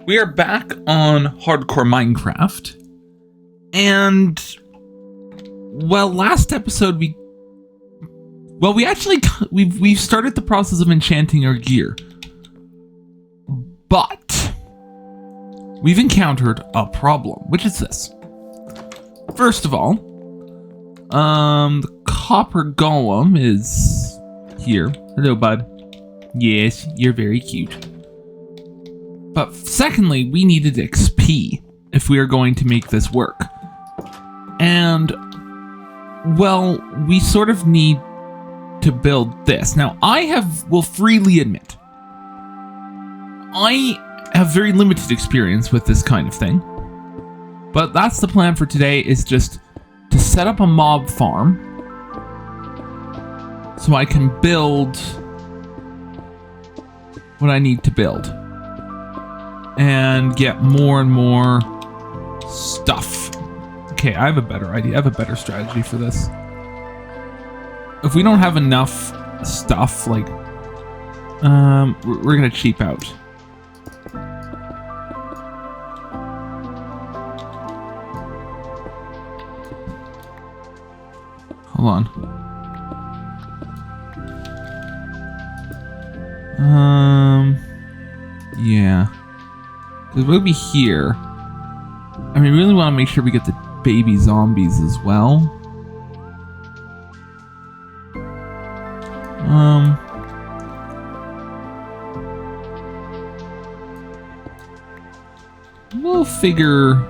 We are back on Hardcore Minecraft. And, well, last episode we've started the process of enchanting our gear. But we've encountered a problem, which is this. First of all, the copper golem is here. Hello, bud. Yes, you're very cute. But secondly, we needed XP if we are going to make this work. And, well, we sort of need to build this. Now, will freely admit, I have very limited experience with this kind of thing. But that's the plan for today, is just to set up a mob farm so I can build what I need to build. And get more and more stuff. Okay, I have a better idea. I have a better strategy for this. If we don't have enough stuff, like, we're gonna cheap out. Hold on. Yeah. Because we'll be here. I mean, we really want to make sure we get the baby zombies as well. We'll figure...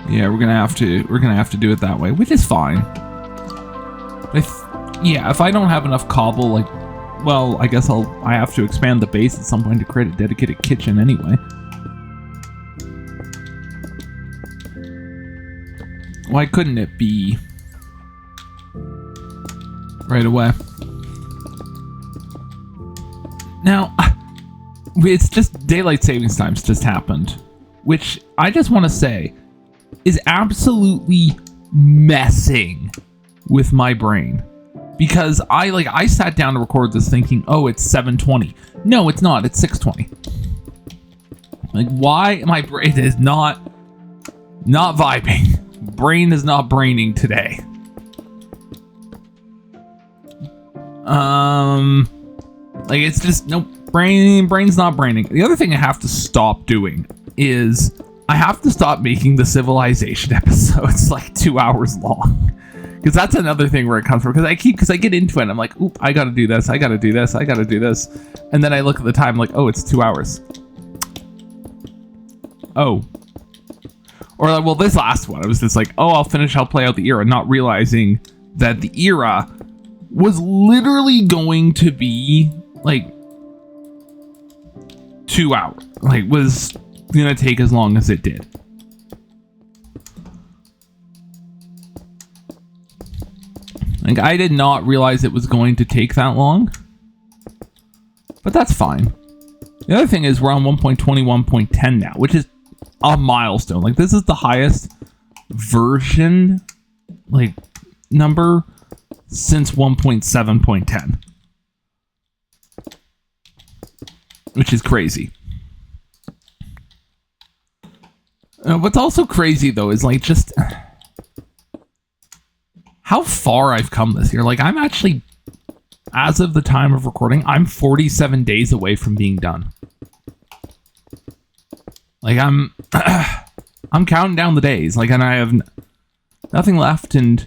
Yeah, we're gonna have to do it that way, which is fine. But yeah, if I don't have enough cobble, like, well, I guess I have to expand the base at some point to create a dedicated kitchen anyway. Why couldn't it be right away? Now, it's just daylight savings times just happened, which I just want to say is absolutely messing with my brain. Because I sat down to record this thinking, oh, it's 7:20. No, it's not. It's 6:20. Like, why my brain is not vibing. Brain is not braining today. Like, it's just, nope, brain's not braining. The other thing I have to stop doing is I have to stop making the civilization episodes like 2 hours long. Because that's another thing where it comes from. Because I get into it and I'm like, oop, I gotta do this, I gotta do this, I gotta do this. And then I look at the time like, oh, it's 2 hours. Oh. Or like, well, this last one, I was just like, oh, I'll play out the era, not realizing that the era was literally going to be like 2 hours. Like, was gonna take as long as it did. Like, I did not realize it was going to take that long, but that's fine. The other thing is we're on 1.21.10 now, which is a milestone. Like, this is the highest version, like, number since 1.7.10, which is crazy. What's also crazy, though, is, like, just how far I've come this year. Like, I'm actually, as of the time of recording, I'm 47 days away from being done. Like, I'm counting down the days. Like, and I have nothing left, and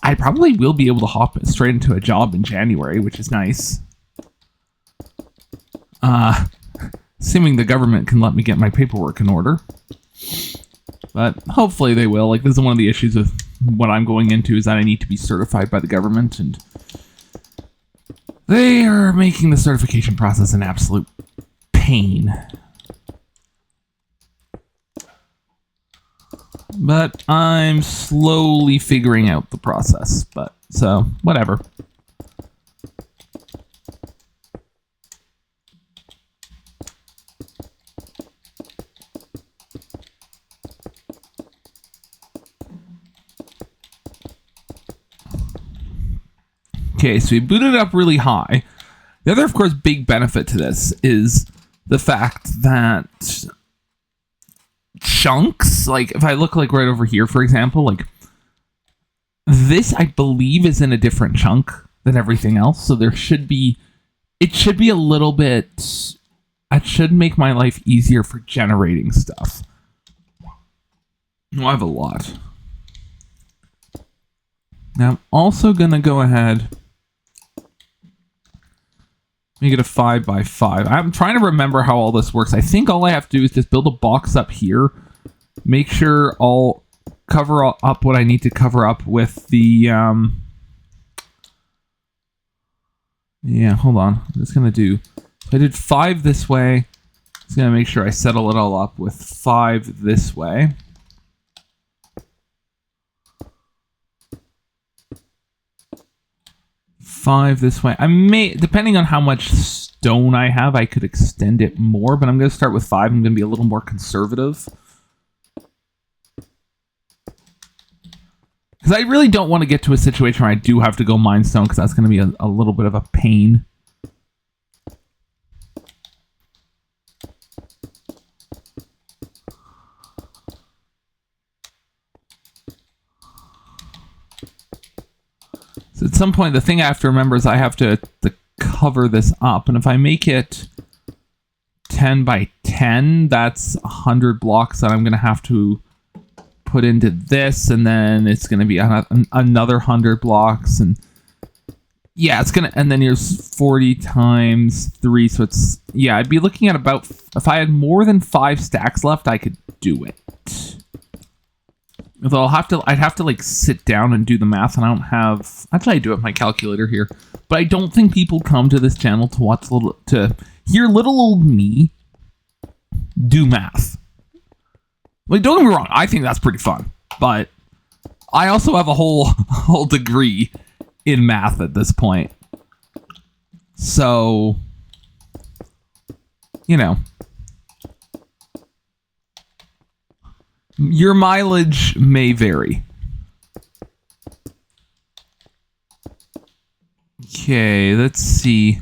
I probably will be able to hop straight into a job in January, which is nice. Assuming the government can let me get my paperwork in order. But hopefully they will. Like, this is one of the issues with what I'm going into, is that I need to be certified by the government, and they are making the certification process an absolute pain. But I'm slowly figuring out the process. But, so, whatever. Okay, so we booted it up really high. The other, of course, big benefit to this is the fact that chunks, like if I look like right over here, for example, like this, I believe, is in a different chunk than everything else. So it should be a little bit, it should make my life easier for generating stuff. I have a lot. Now I'm also going to go ahead, make it a 5x5. I'm trying to remember how all this works. I think all I have to do is just build a box up here, make sure I'll cover up what I need to cover up with the, yeah, hold on. I'm just going to do, I did 5 this way. Just going to make sure I settle it all up with 5 this way. Five this way. I may, depending on how much stone I have, I could extend it more, but I'm going to start with 5. I'm going to be a little more conservative. Because I really don't want to get to a situation where I do have to go mine stone, because that's going to be a little bit of a pain. So at some point, the thing I have to remember is I have to cover this up. And if I make it 10 by 10, that's 100 blocks that I'm going to have to put into this. And then it's going to be another 100 blocks. And yeah, it's going to, and then here's 40 times 3. So it's, yeah, I'd be looking at about, if I had more than 5 stacks left, I could do it. Although I'd have to like sit down and do the math, and I don't have. Actually, I do have my calculator here, but I don't think people come to this channel to hear little old me do math. Like, don't get me wrong, I think that's pretty fun, but I also have a whole degree in math at this point, so you know. Your mileage may vary. Okay, let's see.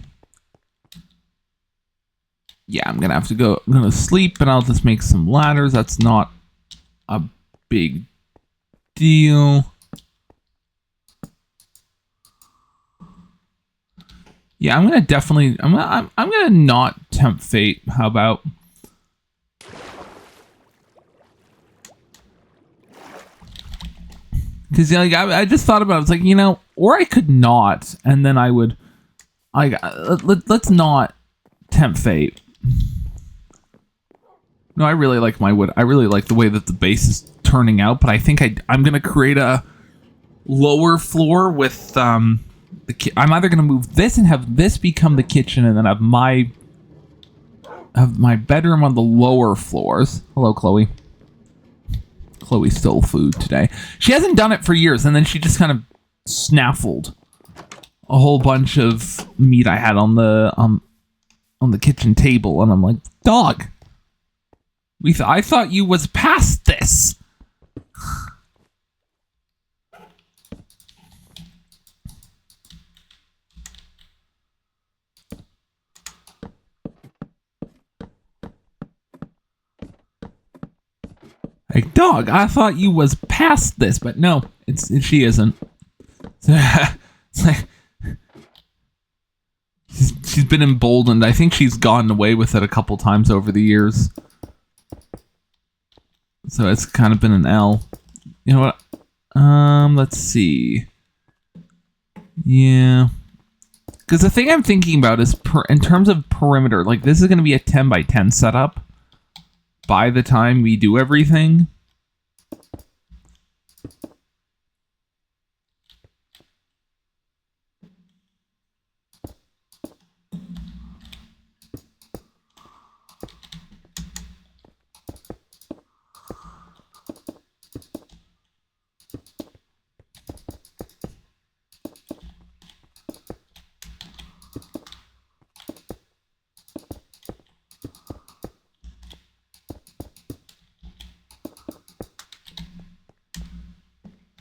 Yeah, I'm gonna have to go. I'm gonna sleep, and I'll just make some ladders. That's not a big deal. Yeah, I'm gonna definitely. I'm gonna not tempt fate. How about? Because like I just thought about it. It's like, you know, or I could not, and then I would. Let's not tempt fate. No, I really like my wood. I really like the way that the base is turning out, but I think I'm gonna create a lower floor with I'm either gonna move this and have this become the kitchen, and then have my bedroom on the lower floors. Hello, Chloe. Chloe stole food today. She hasn't done it for years, and then she just kind of snaffled a whole bunch of meat I had on the kitchen table, and I'm like, dog, I thought you was past this. Like, dog, I thought you was past this, but no, she isn't. It's like she's been emboldened. I think she's gotten away with it a couple times over the years. So it's kind of been an L. You know what? Let's see. Yeah. Because the thing I'm thinking about is, in terms of perimeter, like this is going to be a 10 by 10 setup by the time we do everything.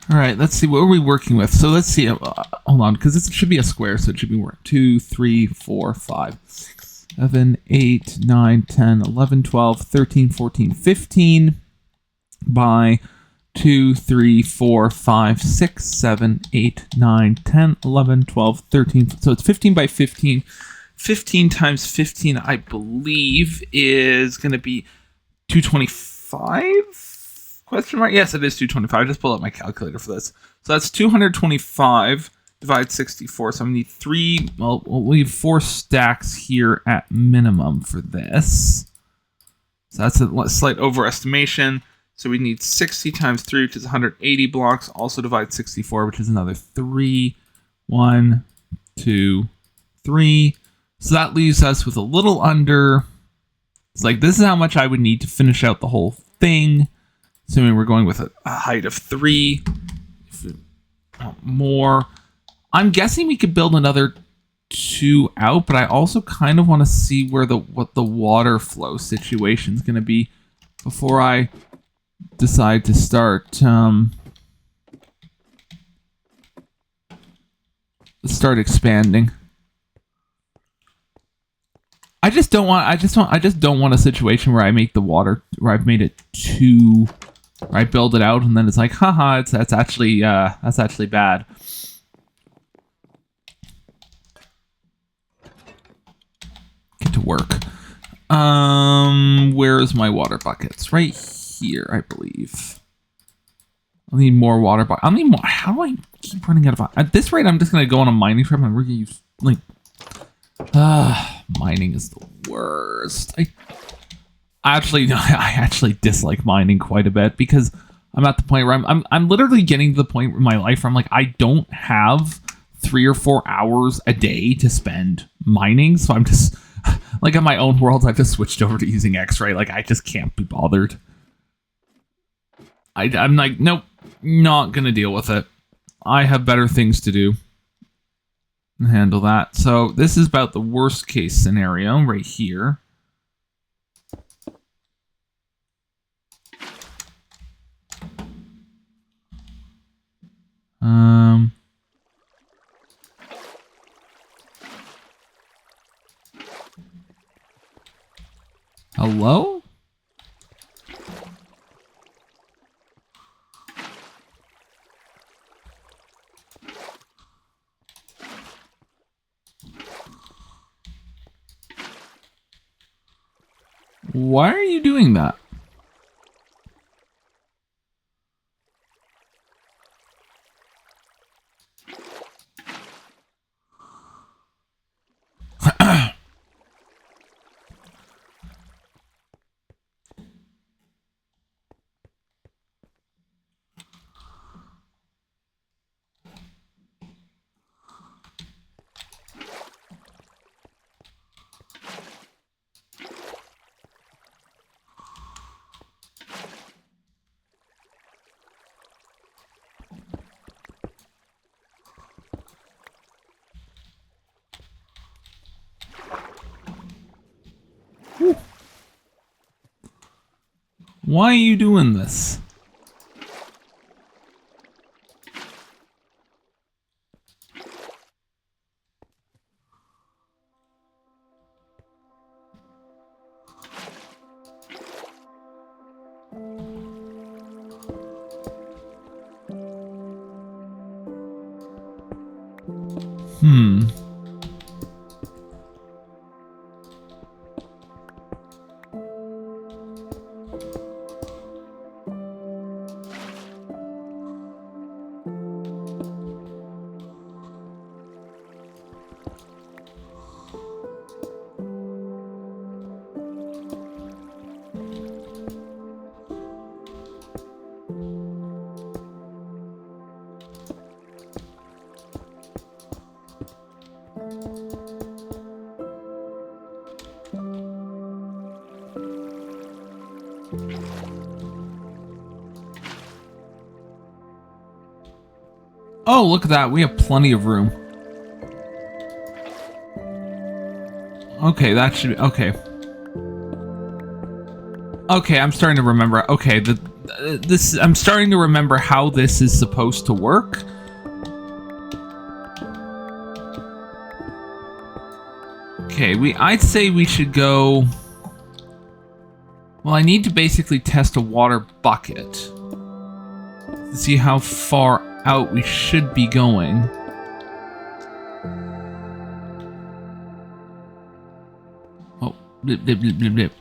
All right, let's see. What are we working with? So let's see. hold on, because this should be a square, so it should be more. 2, 3, 4, 5, 6, 7, 8, 9, 10, 11, 12, 13, 14, 15 by 2, 3, 4, 5, 6, 7, 8, 9, 10, 11, 12, 13. So it's 15 by 15. 15 times 15, I believe, is going to be 225? Question mark? Yes, it is 225. I just pulled up my calculator for this. So that's 225 divide 64. So I'm going to need three, well, we have 4 stacks here at minimum for this. So that's a slight overestimation. So we need 60 times 3, which is 180 blocks. Also divide 64, which is another 3. 1, 2, 3. So that leaves us with a little under. It's like, this is how much I would need to finish out the whole thing. Assuming we're going with a height of 3. If it, more. I'm guessing we could build another 2 out, but I also kind of want to see where what the water flow situation is going to be before I decide to start expanding. I just don't want a situation where I make the water, where I've made it too, where I build it out and then it's like, haha, that's actually bad. Get to work. Where's my water buckets? Right here, I believe. I'll need more water buckets. I'll need more. How do I keep running out of? At this rate, I'm just gonna go on a mining trip and we're gonna use like. Mining is the worst. I actually dislike mining quite a bit because I'm at the point where I'm literally getting to the point in my life where I'm like, I don't have 3 or 4 hours a day to spend mining, so I'm just like, in my own worlds, I've just switched over to using X-ray. Like, I just can't be bothered. I'm like, nope, not gonna deal with it. I have better things to do. Handle that. So this is about the worst case scenario right here. Hello? Why are you doing that? Why are you doing this? Oh, look at that. We have plenty of room. Okay, that should be... Okay. Okay, I'm starting to remember. Okay, I'm starting to remember how this is supposed to work. Okay, I'd say we should go... Well, I need to basically test a water bucket to see how far out we should be going. Oh, blip, blip, blip, blip, blip.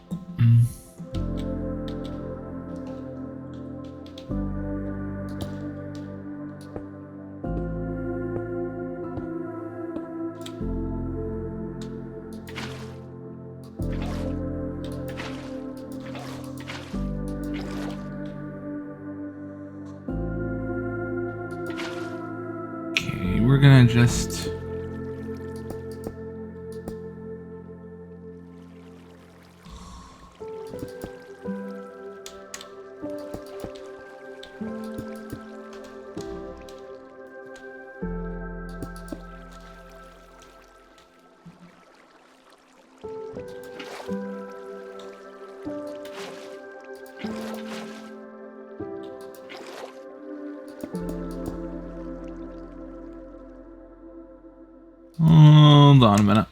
We're gonna just... Hold on a minute.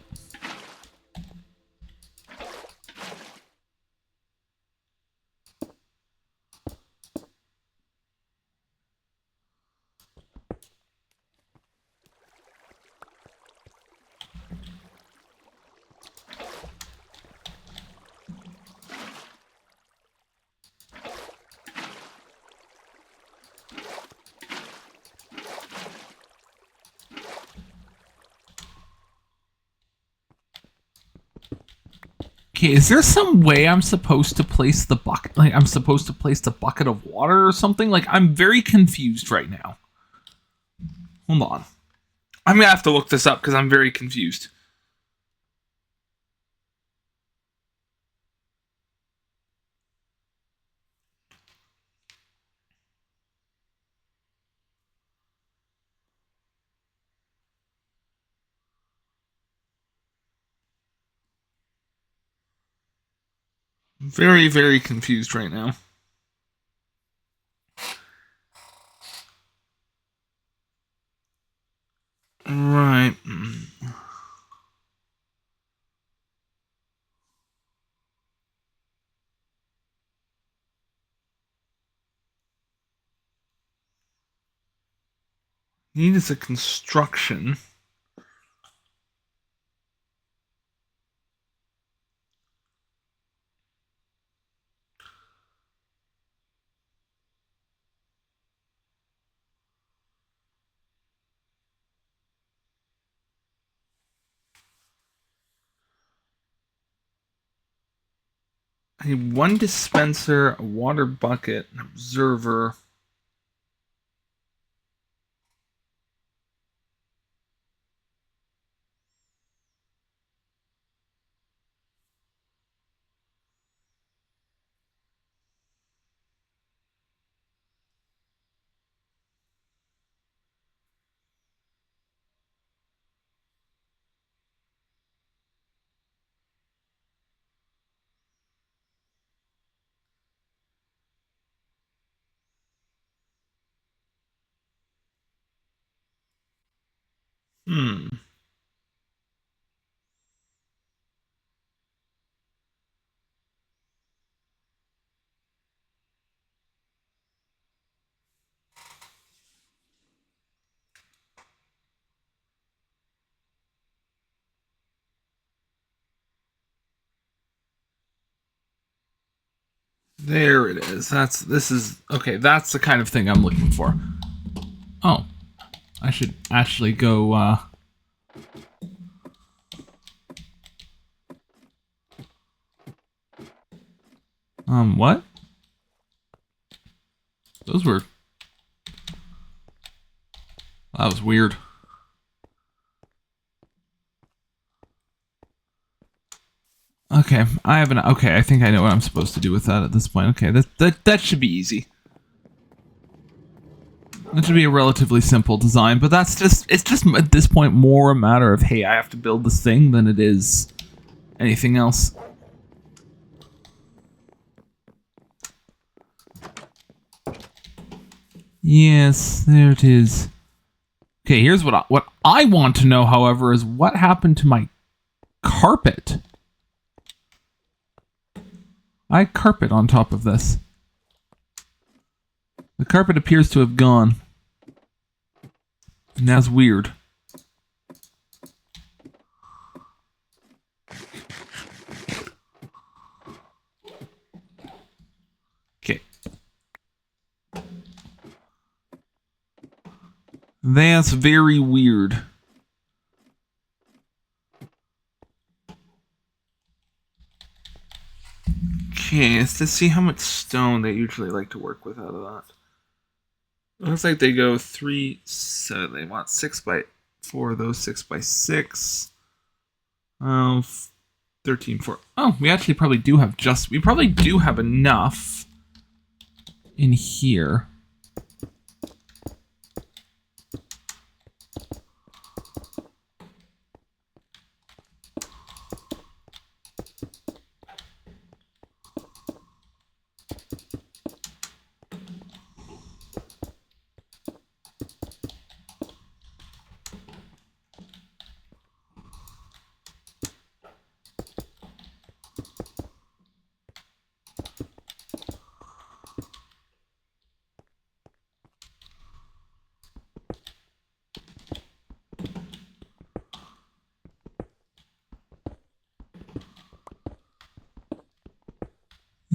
Okay, is there some way I'm supposed to place the bucket? Like, I'm supposed to place the bucket of water or something? Like, I'm very confused right now. Hold on. I'm gonna have to look this up because I'm very confused. Very, very confused right now. Right. Need is a construction. I need one dispenser, a water bucket, an observer. There it is. This is okay. That's the kind of thing I'm looking for. Oh, I should actually go. What? Those were. That was weird. Okay, okay, I think I know what I'm supposed to do with that at this point. Okay, that should be easy. That should be a relatively simple design, but it's just at this point more a matter of, hey, I have to build this thing than it is anything else. Yes, there it is. Okay, here's what I want to know, however, is what happened to my carpet. I had carpet on top of this. The carpet appears to have gone. And that's weird. Okay. That's very weird. Okay, let's just see how much stone they usually like to work with out of that. Looks like they go 3, so they want 6 by 4 of those, 6 by 6. 13, 4. Oh, we actually probably do have we probably do have enough in here.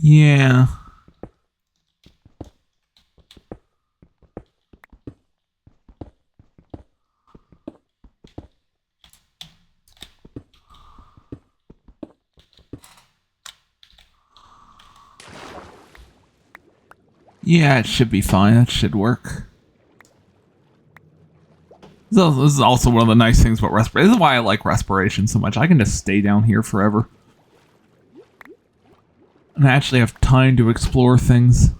Yeah. Yeah, it should be fine. That should work. This is also one of the nice things about respiration. This is why I like respiration so much. I can just stay down here forever. And I actually have time to explore things.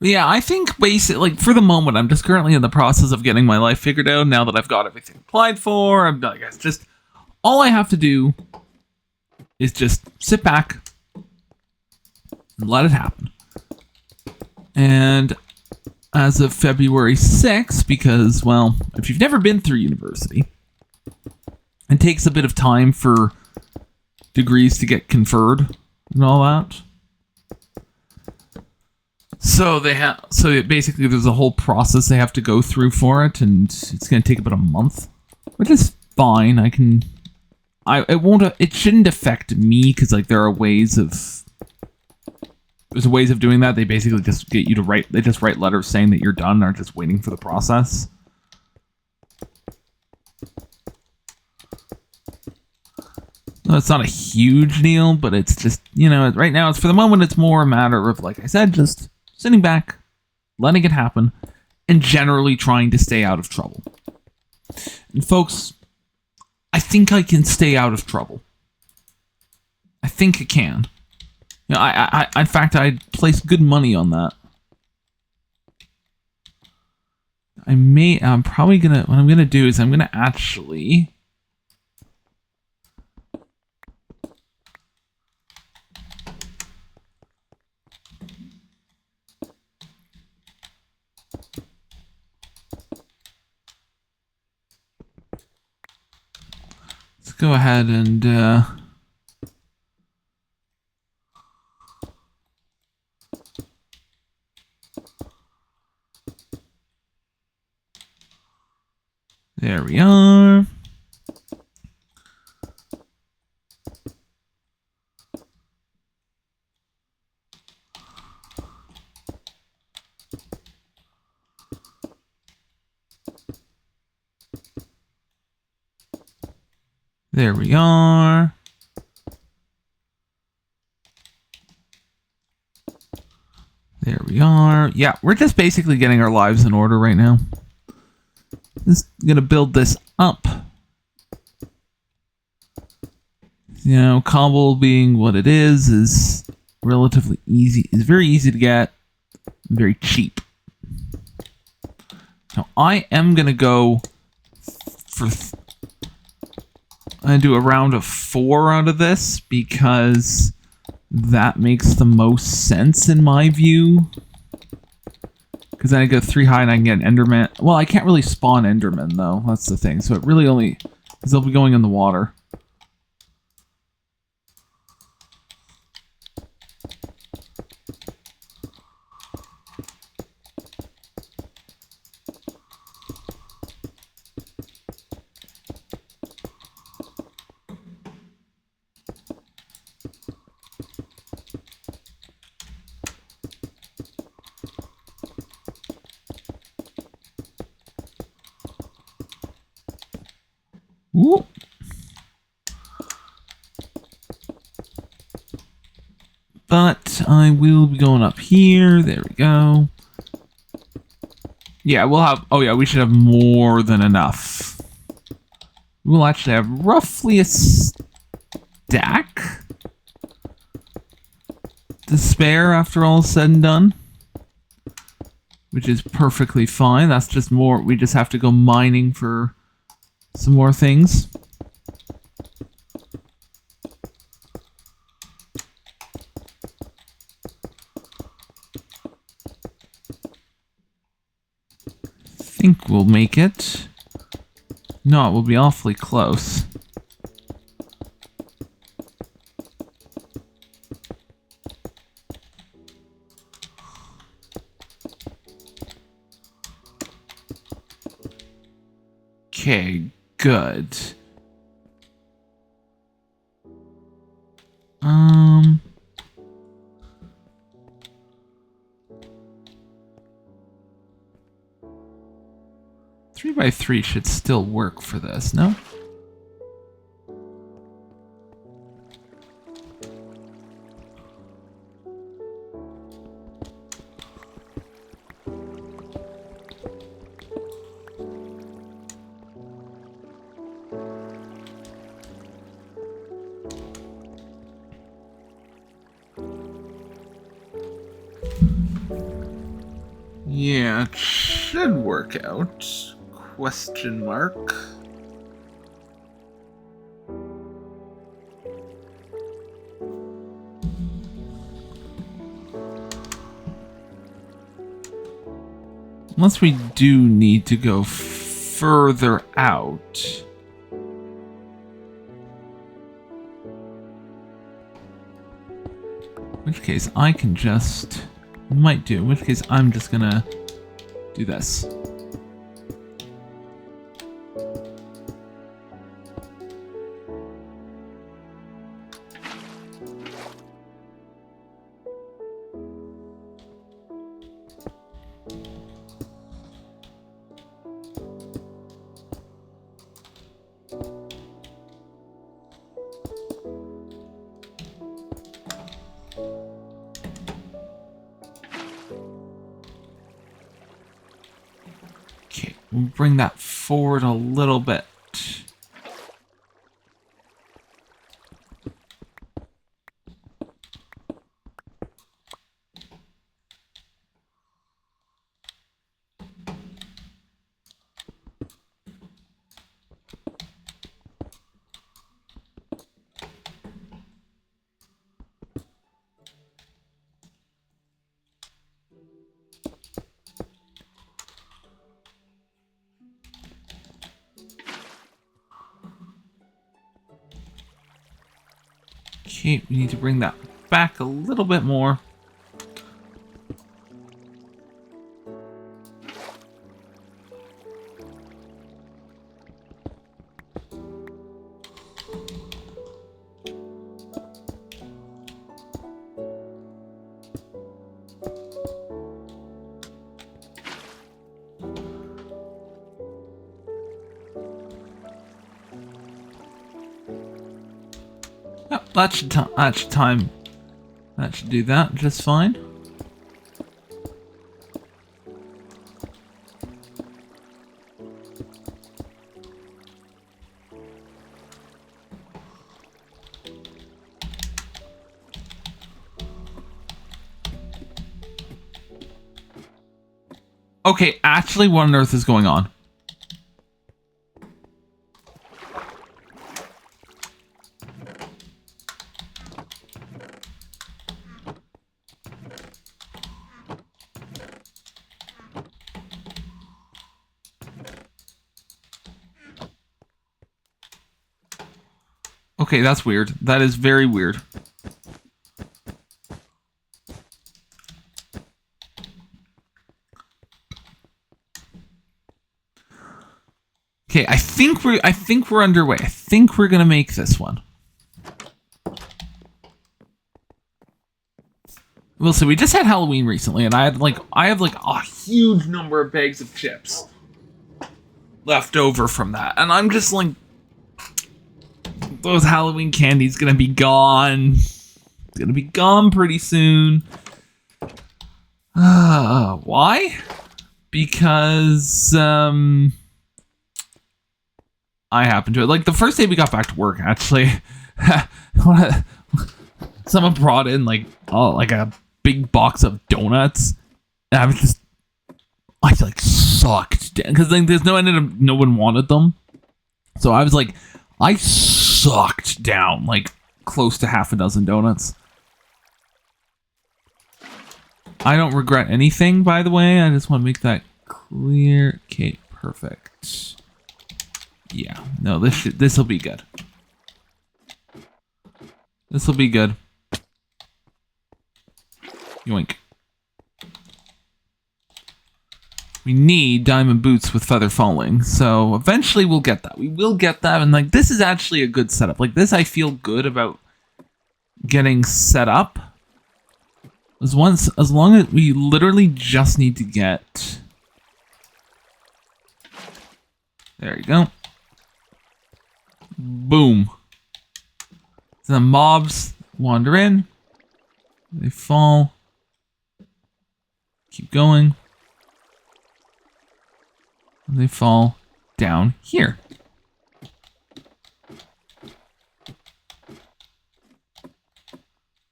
Yeah, I think basically, like, for the moment, I'm just currently in the process of getting my life figured out. Now that I've got everything applied for, I'm like, it's just all I have to do is just sit back and let it happen. And as of February 6th, because, well, if you've never been through university, it takes a bit of time for degrees to get conferred and all that. So basically there's a whole process they have to go through for it, and it's going to take about a month, which is fine. It shouldn't affect me, because like there's ways of doing that. They basically just get you to write letters saying that you're done, or just waiting for the process. No, it's not a huge deal, but it's just, right now, it's for the moment, it's more a matter of, like I said, just sitting back, letting it happen, and generally trying to stay out of trouble. And folks, I think I can stay out of trouble. I think I can. In fact, I'd place good money on that. What I'm gonna do is I'm gonna actually... Let's go ahead and there we are. There we are. There we are. Yeah, we're just basically getting our lives in order right now. Just gonna build this up. Cobble being what it is relatively easy. It's very easy to get, very cheap. Now I am gonna go for. I'm gonna do a round of 4 out of this, because that makes the most sense in my view. Because then I go 3 high and I can get an Enderman. Well, I can't really spawn Enderman, though. That's the thing. So it really only... Because they'll be going in the water. Ooh. But I will be going up here. There we go. Yeah, we'll have... Oh, yeah, we should have more than enough. We'll actually have roughly a stack to spare after all is said and done. Which is perfectly fine. That's just more... We just have to go mining for some more things. Think we'll make it. No, it will be awfully close. Okay, good. 3x3 should still work for this, no? Yeah, it should work out. Question mark. Unless we do need to go further out. In which case I can just... Might do. In which case I'm just gonna do this. Okay, we'll bring that forward a little bit. Okay, we need to bring that back a little bit more. Yep, that should do that just fine. Okay, actually, what on earth is going on? Okay, that's weird. That is very weird. Okay, I think we're underway. I think we're gonna make this one. We'll see. We just had Halloween recently, and I have like a huge number of bags of chips left over from that, and I'm just like, those Halloween candies gonna be gone. It's gonna be gone pretty soon. Why? Because I happened to it. Like the first day we got back to work, actually, someone brought in like a big box of donuts, and I like sucked down because like no one wanted them, so I was like, I sucked down like close to half a dozen donuts. I don't regret anything, by the way. I just want to make that clear. Okay, perfect. Yeah, no, this will be good. This will be good. Yoink. We need diamond boots with feather falling, so eventually we'll get that. We will get that, and like this is actually a good setup. Like this, I feel good about getting set up. As long as we literally just need to get. There you go. Boom. So the mobs wander in. They fall. Keep going. And they fall down here.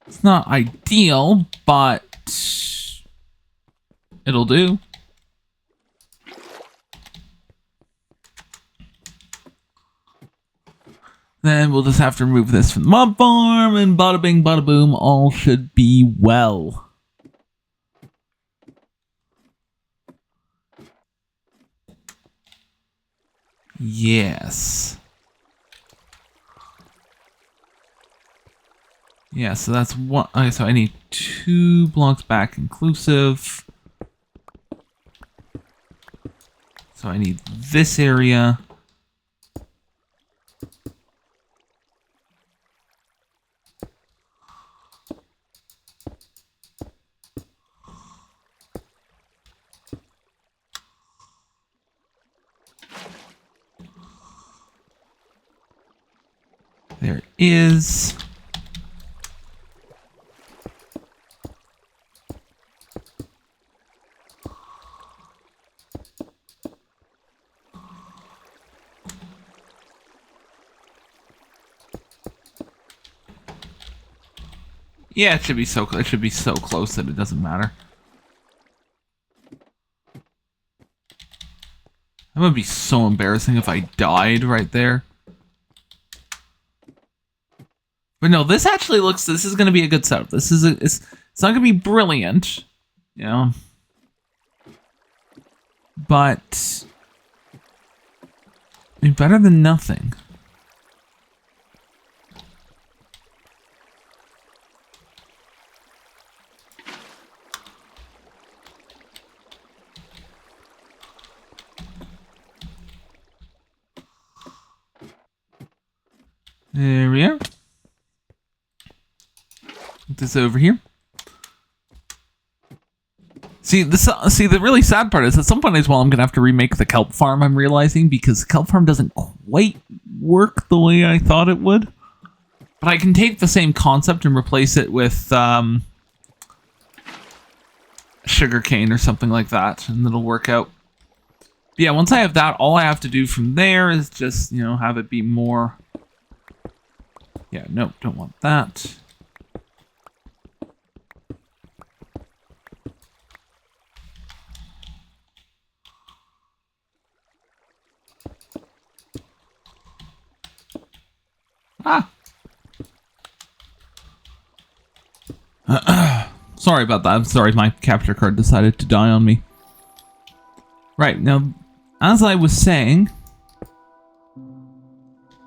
It's not ideal, but it'll do. Then we'll just have to remove this from the mob farm, and bada bing, bada boom, all should be well. Yes. Yeah, so that's one. Okay, so I need 2 blocks back inclusive. So I need this area. There is. Yeah, it should be so close that it doesn't matter. That would be so embarrassing if I died right there. But no, this actually looks. This is going to be a good setup. This is it's not going to be brilliant, you know. But I mean, better than nothing. There we are. Put this over here. See, the really sad part is at some point as well, I'm gonna have to remake the kelp farm. I'm realizing because kelp farm doesn't quite work the way I thought it would. But I can take the same concept and replace it with sugarcane or something like that, and it'll work out. But yeah, once I have that, all I have to do from there is just, you know, have it be more. Yeah, no, don't want that. Ah. Sorry about that. I'm sorry, my capture card decided to die on me. Right, now, as I was saying,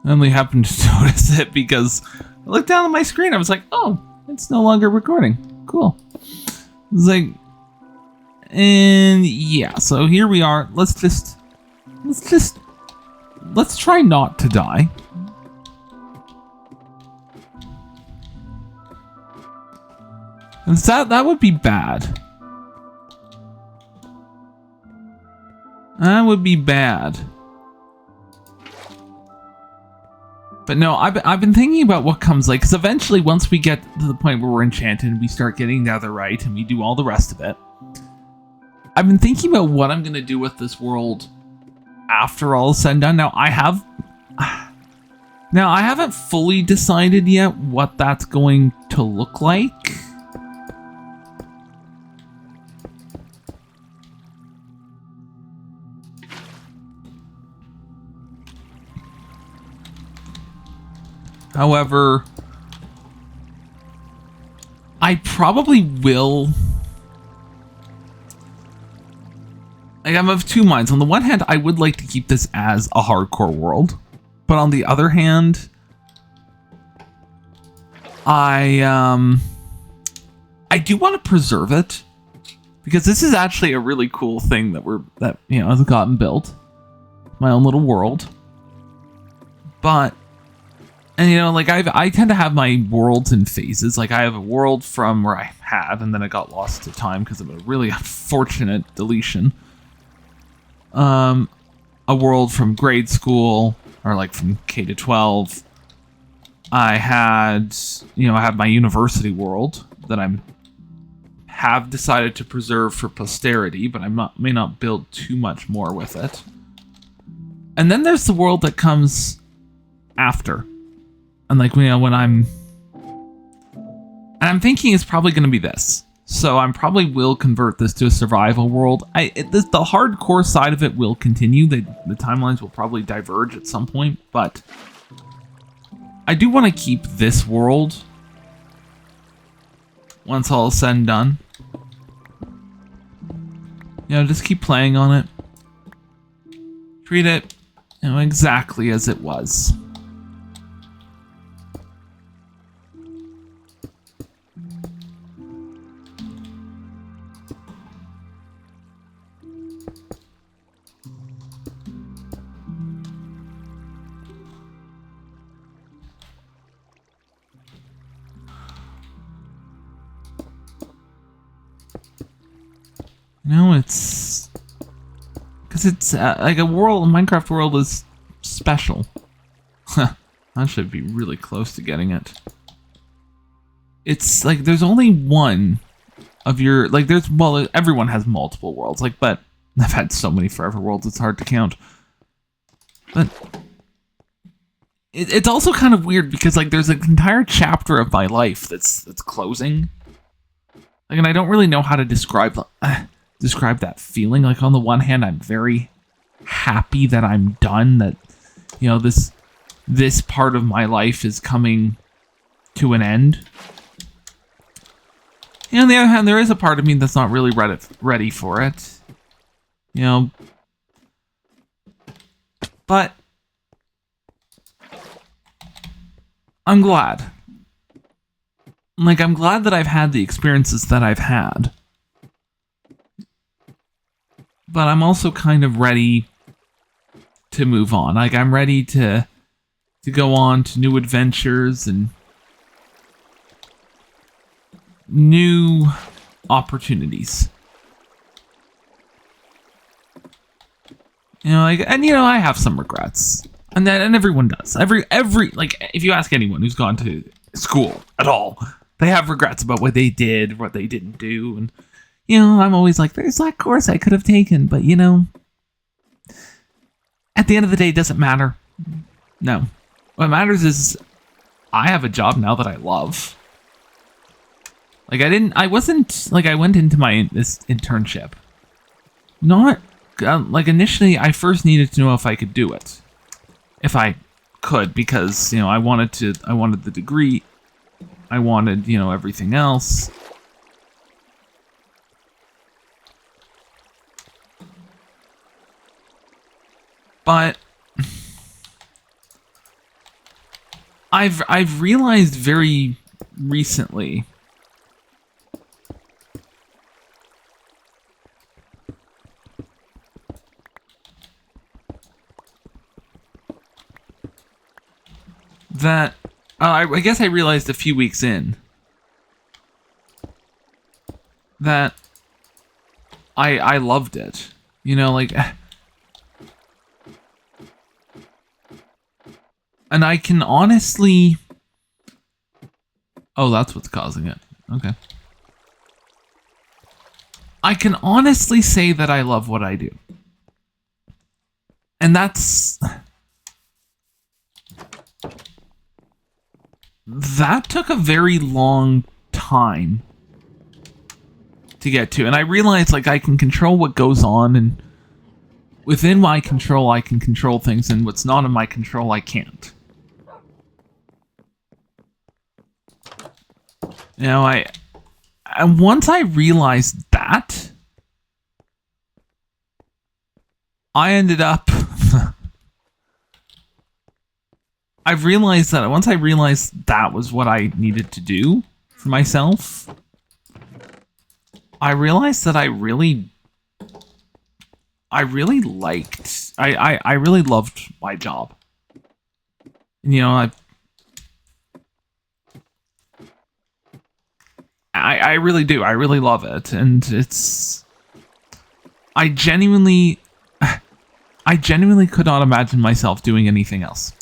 I only happened to notice it because I looked down at my screen. I was like, oh, it's no longer recording. Cool. It's like, and yeah, so here we are. Let's try not to die. And that would be bad. That would be bad. But no, I've been thinking about what comes like, because eventually once we get to the point where we're enchanted and we start getting netherite and we do all the rest of it, I've been thinking about what I'm going to do with this world after all is said and done. Now I haven't fully decided yet what that's going to look like. However, I probably will. Like, I'm of two minds. On the one hand, I would like to keep this as a hardcore world, but on the other hand, I do want to preserve it because this is actually a really cool thing that has gotten built. My own little world, but. And like I tend to have my worlds in phases. Like I have a world from where I had, and then I got lost to time because of a really unfortunate deletion. A world from grade school, or like from K to 12. I had my university world that have decided to preserve for posterity, but may not build too much more with it. And then there's the world that comes after. And like, when I'm thinking it's probably going to be this. So I probably will convert this to a survival world. The hardcore side of it will continue. The timelines will probably diverge at some point, but I do want to keep this world once all is said and done. Just keep playing on it. Treat it, exactly as it was. It's because it's like a Minecraft world is special. I should be really close to getting it. It's like there's only one of your everyone has multiple worlds, but I've had so many forever worlds it's hard to count. But it's also kind of weird because there's an entire chapter of my life that's closing. And I don't really know how to describe that feeling. On the one hand, I'm very happy that I'm done, that this part of my life is coming to an end. And on the other hand, there is a part of me that's not really ready for it. But I'm glad. I'm glad that I've had the experiences that I've had. But I'm also kind of ready to move on. I'm ready to go on to new adventures and new opportunities. I have some regrets. And everyone does. Every if you ask anyone who's gone to school at all, they have regrets about what they did, what they didn't do, and I'm always like, there's that course I could have taken, but at the end of the day, it doesn't matter. No. What matters is I have a job now that I love. I went into this internship. Not, initially, I first needed to know if I could do it. If I could, because, I wanted the degree. I wanted, everything else. But I've realized very recently that I guess I realized a few weeks in that I loved it. You know, like, and I can honestly. Oh, that's what's causing it. Okay. I can honestly say that I love what I do. And that took a very long time to get to. And I realized, like, I can control what goes on, and within my control, I can control things, and what's not in my control, I can't. You know, and once I realized that, I ended up. I've realized that once I realized that was what I needed to do for myself, I realized that I really liked. I really loved my job. And, you know, I really do. I really love it, and it's. I genuinely could not imagine myself doing anything else.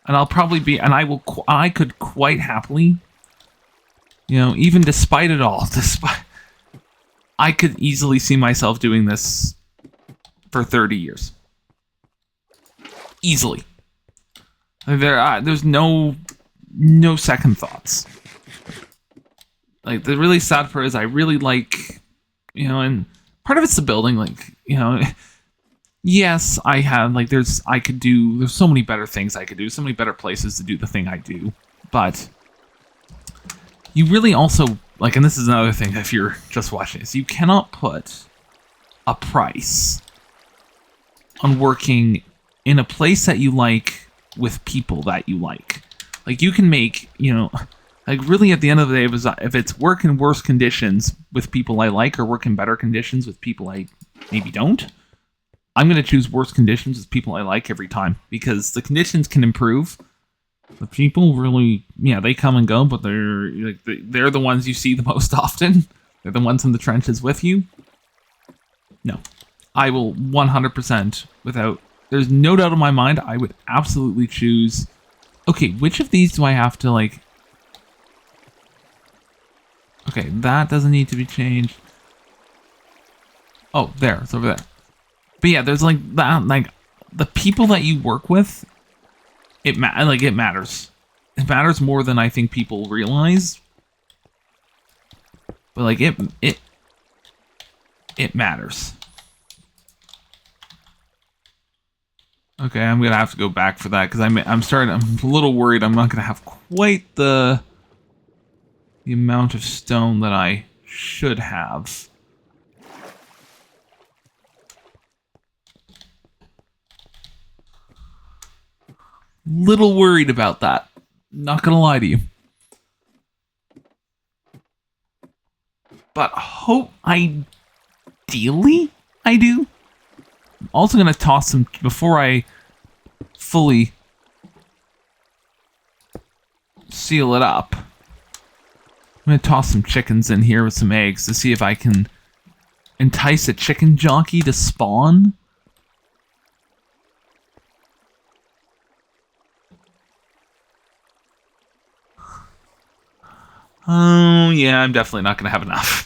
And I'll probably be, and I could quite happily, you know, even despite it all, I could easily see myself doing this for 30 years. Easily. There's no second thoughts. Like, the really sad part is I really like, you know, and part of it's the building, like, you know, yes, I have, like, there's so many better things I could do, so many better places to do the thing I do, but you really also, like, and this is another thing if you're just watching this, you cannot put a price on working in a place that you like with people that you like. Like, you can make, you know, like, really at the end of the day, if it's work in worse conditions with people I like or work in better conditions with people I maybe don't, I'm going to choose worse conditions with people I like every time, because the conditions can improve. The people really, yeah, they come and go, but they're the ones you see the most often. They're the ones in the trenches with you. No, I will 100% there's no doubt in my mind, I would absolutely choose, okay, which of these do I have to, like, okay, that doesn't need to be changed. Oh, there, it's over there. But yeah, there's like that, like the people that you work with, it matters. It matters more than I think people realize. But like it matters. Okay, I'm gonna have to go back for that because I'm a little worried I'm not gonna have quite the amount of stone that I should have. Little worried about that. Not gonna lie to you. But ideally, I do. I'm also gonna toss some, before I fully seal it up, I'm gonna toss some chickens in here with some eggs to see if I can entice a chicken jockey to spawn. Oh, yeah, I'm definitely not going to have enough.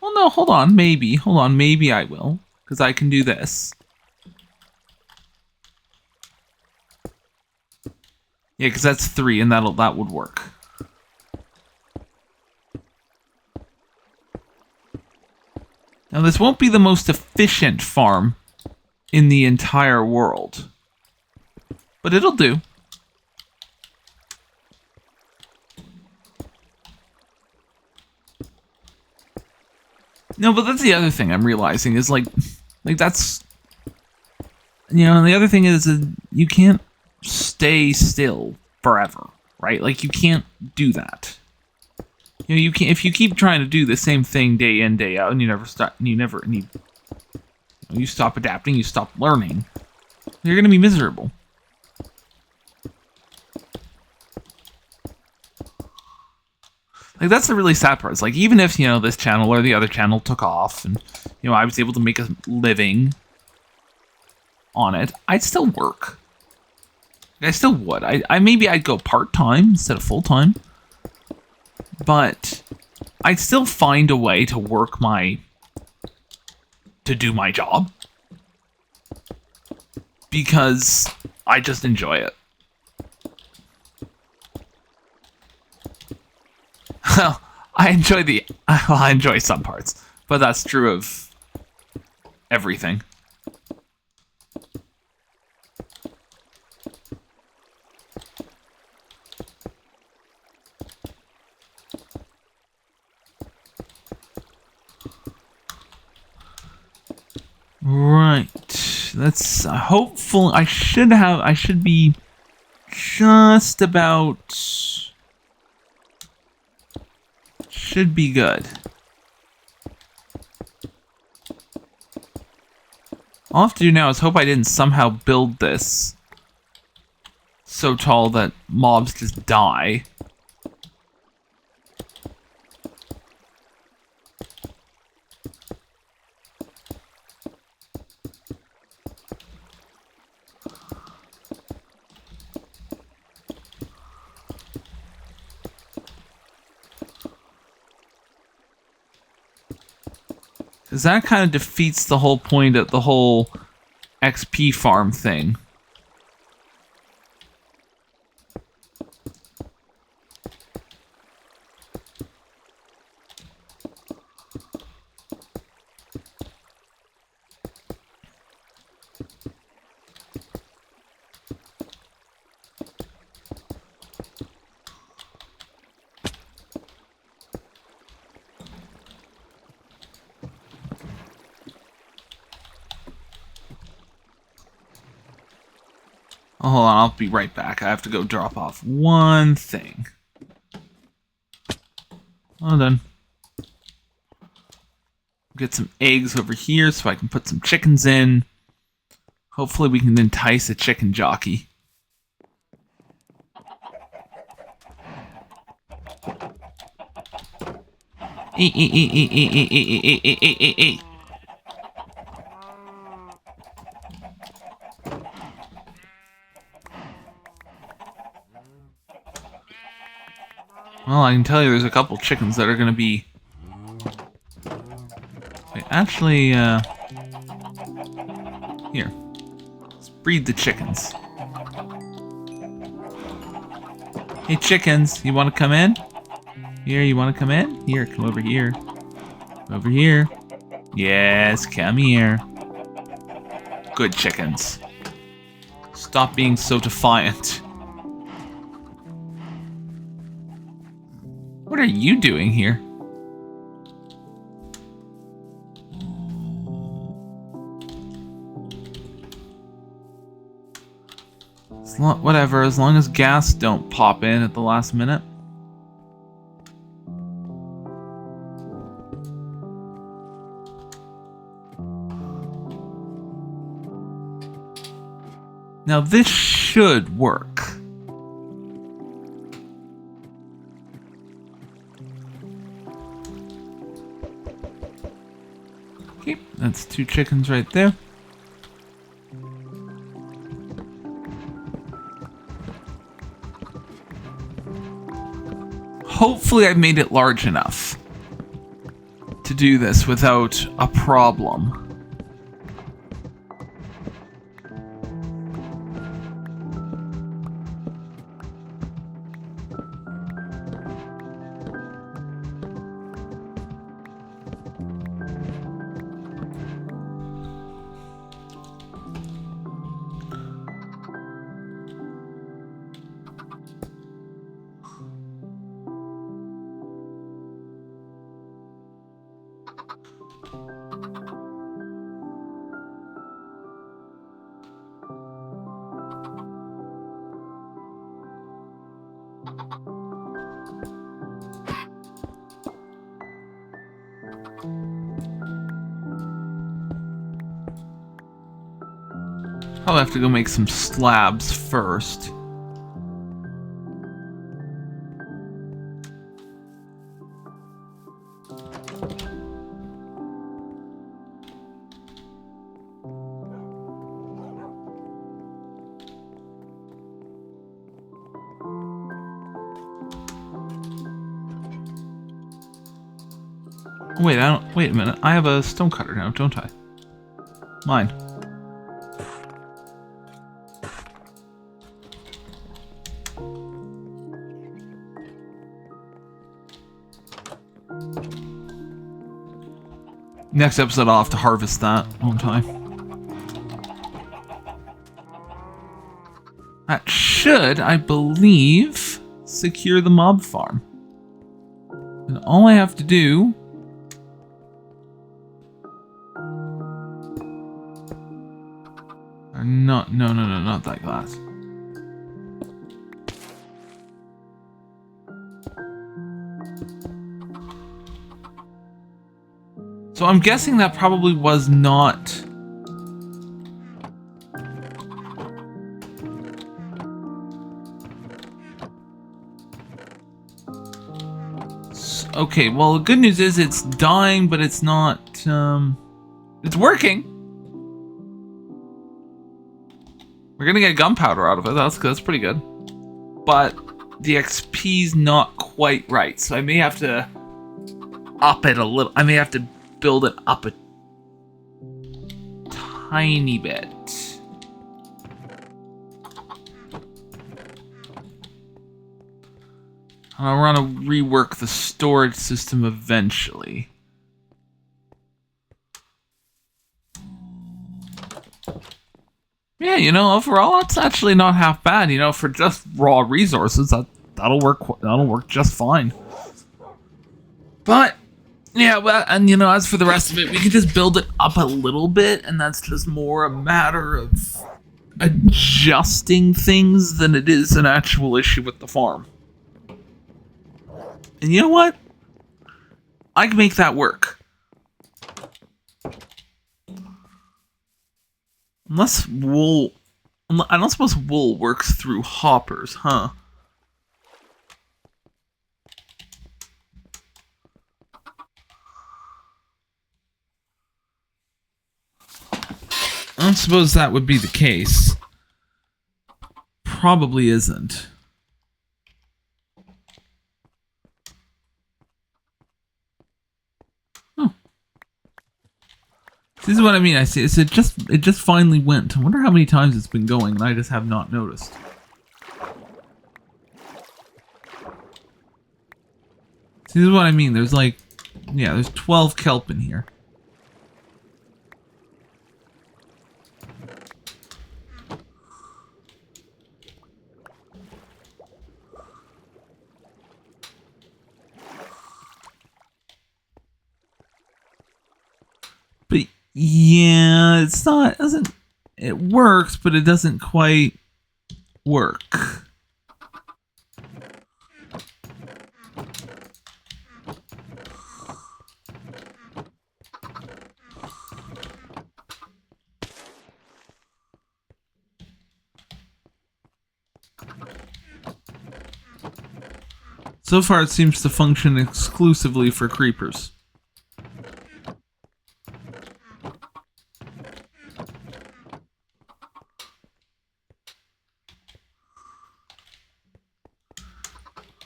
Well, no, hold on, maybe. Hold on, maybe I will. Because I can do this. Yeah, because that's 3, and that would work. Now, this won't be the most efficient farm in the entire world. But it'll do. No, but that's the other thing I'm realizing is, like, Like, that's... You know, and the other thing is that you can't stay still forever, right? Like, you can't do that. You know, you can't... If you keep trying to do the same thing day in, day out, and you never stop... And you stop adapting, you stop learning, you're gonna be miserable. Like, that's the really sad part. It's like, even if, you know, this channel or the other channel took off and, you know, I was able to make a living on it, I'd still work. I still would. Maybe I'd go part-time instead of full-time. But I'd still find a way to work to do my job. Because I just enjoy it. Well, I enjoy some parts, but that's true of everything. Right. That's hopeful. I should be just about... Should be good. All I have to do now is hope I didn't somehow build this so tall that mobs just die. Because that kind of defeats the whole point of the whole XP farm thing. Oh, hold on, I'll be right back. I have to go drop off one thing. Well done. Get some eggs over here so I can put some chickens in. Hopefully we can entice a chicken jockey. Well, I can tell you there's a couple chickens that are going to be... Wait, actually, here. Let's breed the chickens. Hey, chickens, you want to come in? Here, you want to come in? Here, come over here. Come over here. Yes, come here. Good chickens. Stop being so defiant. What are you doing here? Whatever, as long as gas don't pop in at the last minute. Now this should work. Okay, that's 2 chickens right there. Hopefully I've made it large enough to do this without a problem. Probably have to go make some slabs first. Wait, wait a minute. I have a stone cutter now, don't I? Mine. Next episode, I'll have to harvest that, won't I? That should, I believe, secure the mob farm. And all I have to do... No, not that glass. So I'm guessing that probably was not... Okay, well, the good news is it's dying, but it's not, it's working. We're gonna get gunpowder out of it, that's pretty good. But the XP's not quite right, so I may have to up it a little. I may have to build it up a tiny bit. I want to rework the storage system eventually. Yeah, you know, overall, that's actually not half bad. You know, for just raw resources, that'll work just fine. But yeah, well, and you know, as for the rest of it, we can just build it up a little bit, and that's just more a matter of adjusting things than it is an actual issue with the farm. And you know what? I can make that work. Unless wool... I don't suppose wool works through hoppers, huh? I don't suppose that would be the case. Probably isn't. This is what I mean. I see. It just finally went. I wonder how many times it's been going, and I just have not noticed. See, this is what I mean. There's like, yeah, there's 12 kelp in here. But yeah, it's not, it works, but it doesn't quite work. So far, it seems to function exclusively for creepers.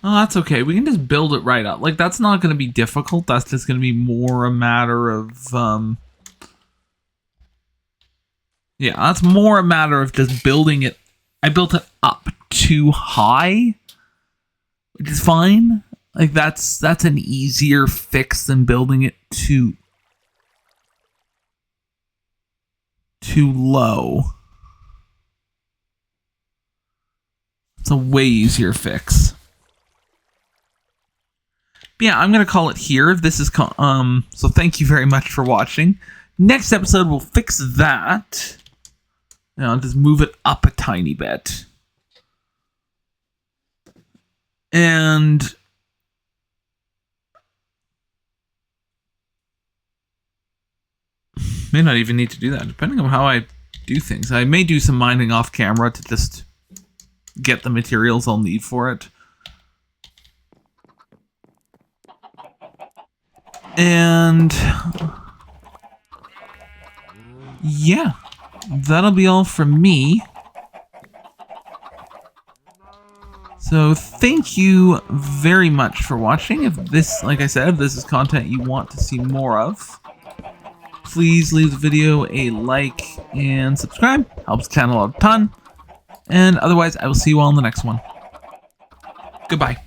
Oh, that's okay. We can just build it right up. Like, that's not going to be difficult. That's just going to be more a matter of, yeah, that's more a matter of just building it. I built it up too high, which is fine. Like, that's an easier fix than building it too low. It's a way easier fix. But yeah, I'm gonna call it here. This is so thank you very much for watching. Next episode we'll fix that. And I'll just move it up a tiny bit. And May not even need to do that, depending on how I do things. I may do some mining off camera to just get the materials I'll need for it. And yeah, that'll be all from me. So thank you very much for watching. If this, like I said, if this is content you want to see more of, please leave the video a like and subscribe. Helps the channel out a ton. And otherwise, I will see you all in the next one. Goodbye.